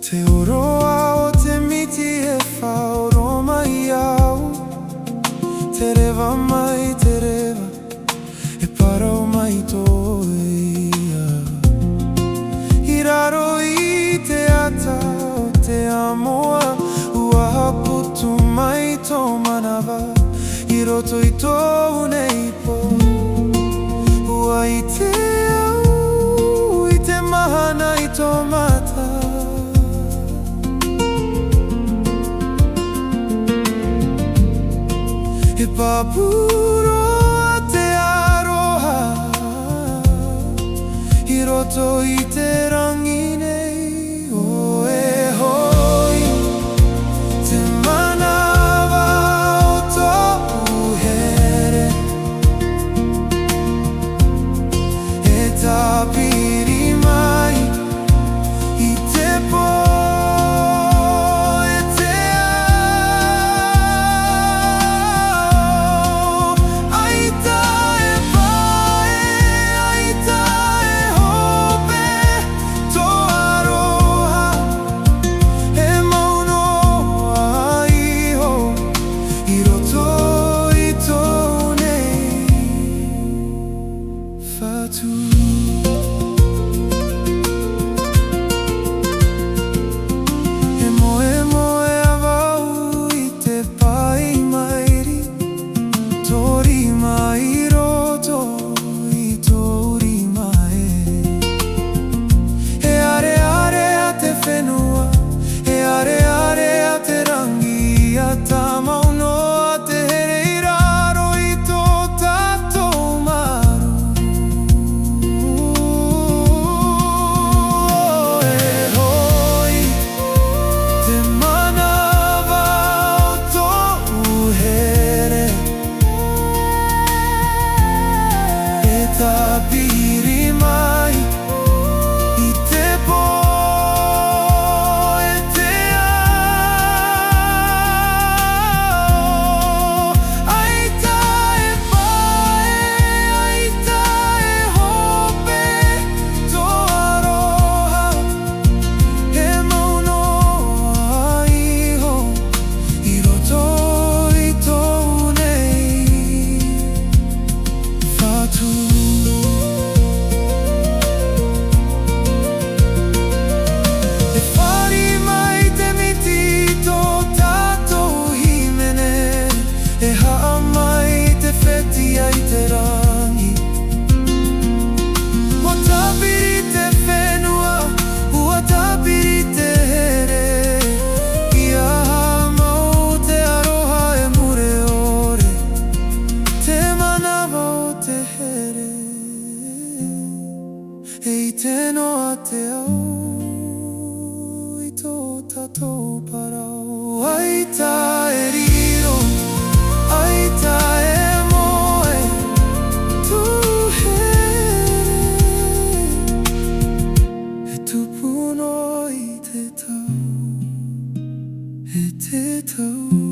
Te Hiro'a o te miti e whaoro mai au. Te rewa mai te rewa, e parau mai tō ia. I raro i te ata o te amoa, ua haputu mai tō manawa, i roto i tōu nei po. Ua i te au, i te mahana i tō mata. E papuro a te aroha, i roto i te rangi nei. O e hoi, te manawa o tō here, e tapiri mai i te po. Tapiri mai i te po, e te ao. Aita e pae, aita e hope, tō aroha, e maunoa iho, i roto i tōu nei. Whatu e te noa te au, i tō tātou parau. Aita e riro, aita e moe, tu here, e tupuno i te tau, e te tau.